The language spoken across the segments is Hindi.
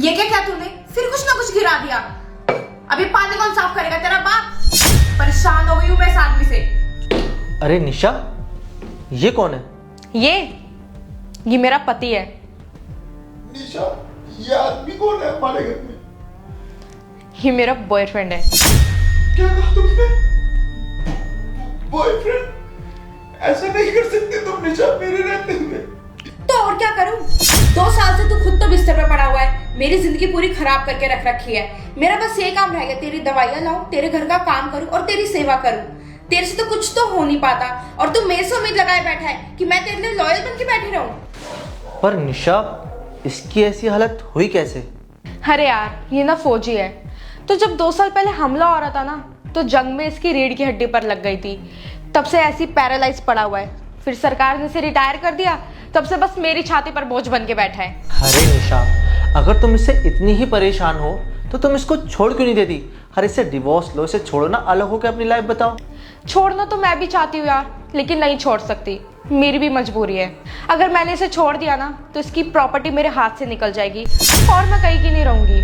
ये क्या किया तूने? फिर कुछ ना कुछ गिरा दिया। अभी पानी कौन साफ करेगा? तेरा बाप। परेशान हो गई हूं मैं इस आदमी से। अरे निशा, ये कौन है? ये मेरा पति है। निशा, ये आदमी कौन है हमारे घर में? ये मेरा बॉयफ्रेंड है। क्या कहा तुमने? बॉयफ्रेंड? ऐसा नहीं कर सकते तुम निशा, मेरे रहते हुए। तो और क्या करूं? 2 साल से तू खुद तो बिस्तर पे पड़ा हुआ है, मेरी जिंदगी पूरी खराब करके रख रखी है। मेरा बस ये काम रह गया, तेरी दवाइयां लाऊं, तेरे घर का काम करूं और तेरी सेवा करूं। तेरे से तो कुछ तो हो नहीं पाता और तू मेरे से उम्मीद लगाए बैठा है कि मैं तेरे लिए लॉयल बन के बैठी रहूं। पर निशा, इसकी ऐसी हालत हुई कैसे? अरे यार, ये ना फौजी है। तो जब 2 साल पहले हमला हो रहा था ना, तो जंग में इसकी रीढ़ की हड्डी पर लग गई थी। तब से ऐसी पैरालाइज पड़ा हुआ है। फिर सरकार ने इसे रिटायर कर दिया, तब से बस मेरी छाती पर बोझ बन के बैठा है। अरे निशा, अगर तुम इससे इतनी ही परेशान हो तो तुम इसको छोड़ क्यों नहीं देती? अरे इससे डिवोर्स लो, इसे छोड़ो ना, अलग होकर अपनी लाइफ बताओ। छोड़ना तो मैं भी चाहती हूँ यार, लेकिन नहीं छोड़ सकती। मेरी भी मजबूरी है। अगर मैंने इसे छोड़ दिया ना, तो इसकी प्रॉपर्टी मेरे हाथ से निकल जाएगी और मैं कहीं की नहीं रहूंगी।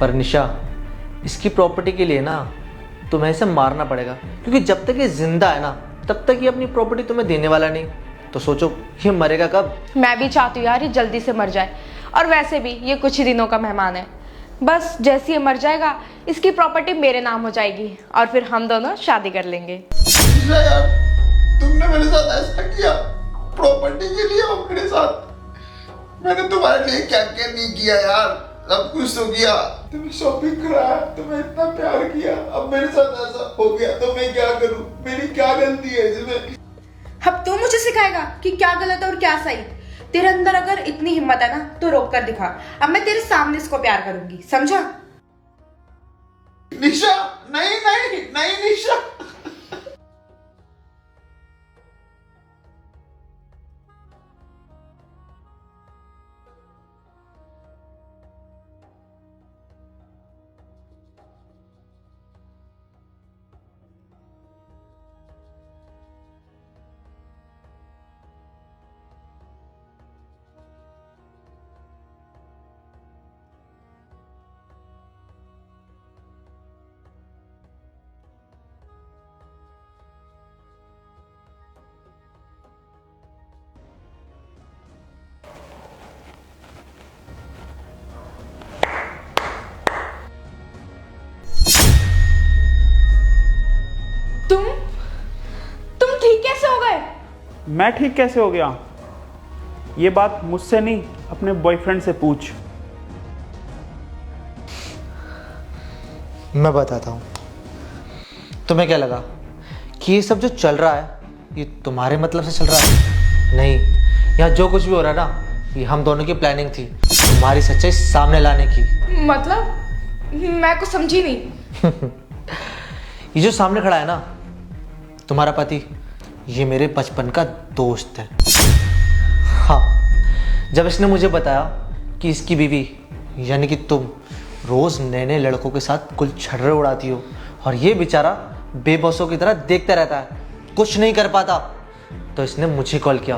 पर निशा, इसकी प्रॉपर्टी के लिए ना तुम्हें इसे मारना पड़ेगा, क्योंकि जब तक ये जिंदा है ना, तब तक ये अपनी प्रॉपर्टी तुम्हें देने वाला नहीं। तो सोचो, ये मरेगा कब? मैं भी चाहती हूँ यार ये जल्दी से मर जाए। और वैसे भी ये कुछ ही दिनों का मेहमान है। बस जैसे ये मर जाएगा, इसकी प्रॉपर्टी मेरे नाम हो जाएगी और फिर हम दोनों शादी कर लेंगे। निशा यार, तुमने मेरे साथ ऐसा किया प्रॉपर्टी के लिए? और मेरे साथ मैंने तुम्हारे लिए क्या क्या नहीं किया यार, सब कुछ तो किया। तुम्हें शॉपिंग कराया, तुम्हें इतना प्यार किया, अब मेरे साथ ऐसा हो गया तो मैं क्या करूं? मेरी क्या गलती है इसमें? अब तू मुझे सिखाएगा कि क्या गलत है और क्या सही? तेरे अंदर अगर इतनी हिम्मत है ना, तो रोक कर दिखा। अब मैं तेरे सामने इसको प्यार करूंगी, समझा? निशा, नहीं नहीं नहीं निशा। तुम ठीक कैसे हो गए? मैं ठीक कैसे हो गया? ये बात मुझसे नहीं, अपने बॉयफ्रेंड से पूछ। मैं बताता हूँ। तुम्हें क्या लगा कि ये सब जो चल रहा है ये तुम्हारे मतलब से चल रहा है? नहीं, यहाँ जो कुछ भी हो रहा है ना, ये हम दोनों की प्लानिंग थी, तुम्हारी सच्चाई सामने लाने की। मतलब मैं कुछ समझी नहीं। ये जो सामने खड़ा है ना, तुम्हारा पति, ये मेरे बचपन का दोस्त है। हाँ, जब इसने मुझे बताया कि इसकी बीवी यानी कि तुम रोज नए नए लड़कों के साथ कुल छर्रे उड़ाती हो और ये बेचारा बेबसों की तरह देखता रहता है, कुछ नहीं कर पाता, तो इसने मुझे कॉल किया,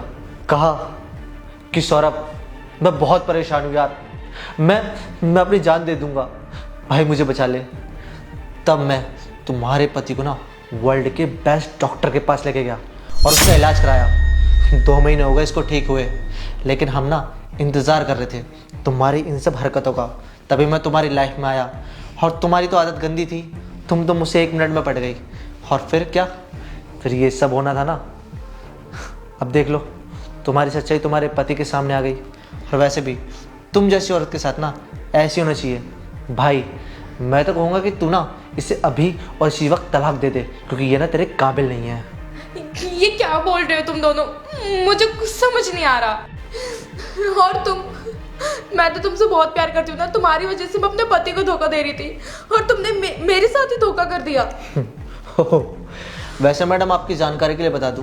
कहा कि सौरभ, मैं बहुत परेशान हूँ यार, मैं अपनी जान दे दूंगा, भाई मुझे बचा ले। तब मैं तुम्हारे पति को ना वर्ल्ड के बेस्ट डॉक्टर के पास लेके गया और उसका इलाज कराया। 2 महीने हो गए इसको ठीक हुए, लेकिन हम ना इंतज़ार कर रहे थे तुम्हारी इन सब हरकतों का, तभी मैं तुम्हारी लाइफ में आया। और तुम्हारी तो आदत गंदी थी, तुम तो मुझसे 1 मिनट में पट गई। और फिर क्या, फिर ये सब होना था ना। अब देख लो, तुम्हारी सच्चाई तुम्हारे पति के सामने आ गई। और वैसे भी तुम जैसी औरत के साथ ना ऐसी होना चाहिए। भाई मैं तो कहूँगा कि तू ना इसे अभी और इसी वक्त तलाक दे दे, क्योंकि ये ना तेरे काबिल नहीं है। ये क्या बोल रहे हो तुम दोनों? मुझे कुछ समझ नहीं आ रहा। और मैं तो तुमसे बहुत प्यार करती हूँ ना, तुम्हारी वजह से मैं अपने पति को धोखा दे रही थी और तुमने मेरे साथ ही धोखा कर दिया। वैसे मैडम, आपकी जानकारी के लिए बता दूं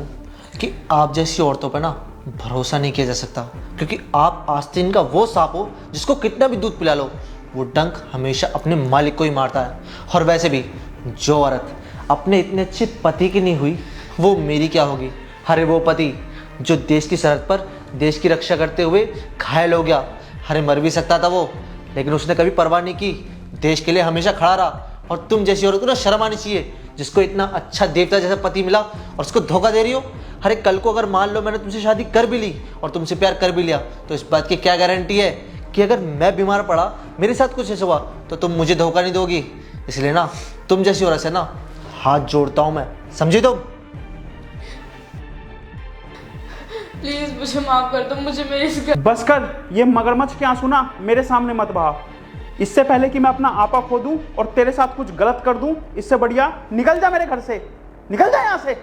कि आप जैसी औरतों पर ना भरोसा नहीं किया जा सकता, क्योंकि आप आस्तीन का वो सांप हो जिसको कितना भी दूध पिला लो, वो डंक हमेशा अपने मालिक को ही मारता है। और वैसे भी जो औरत अपने इतने अच्छे पति की नहीं हुई, वो मेरी क्या होगी? अरे वो पति जो देश की सरहद पर देश की रक्षा करते हुए घायल हो गया, अरे मर भी सकता था वो, लेकिन उसने कभी परवाह नहीं की, देश के लिए हमेशा खड़ा रहा। और तुम जैसी औरत को ना शर्म आनी चाहिए, जिसको इतना अच्छा देवता जैसा पति मिला और उसको धोखा दे रही हो। अरे कल को अगर मान लो मैंने तुमसे शादी कर भी ली और तुमसे प्यार कर भी लिया, तो इस बात की क्या गारंटी है कि अगर मैं बीमार पड़ा, मेरे साथ कुछ ऐसा हुआ, तो तुम मुझे धोखा नहीं दोगी। इसलिए ना तुम जैसी औरत से ना हाथ जोड़ता हूं मैं, समझी तुम? प्लीज मुझे माफ कर दो, मुझे मेरे इस घर बस कर, ये मगरमच्छ के आंसू ना मेरे सामने मत बहा। इससे पहले कि मैं अपना आपा खो दूं और तेरे साथ कुछ गलत कर दूं, इससे बढ़िया निकल जा मेरे घर से, निकल जा यहाँ से।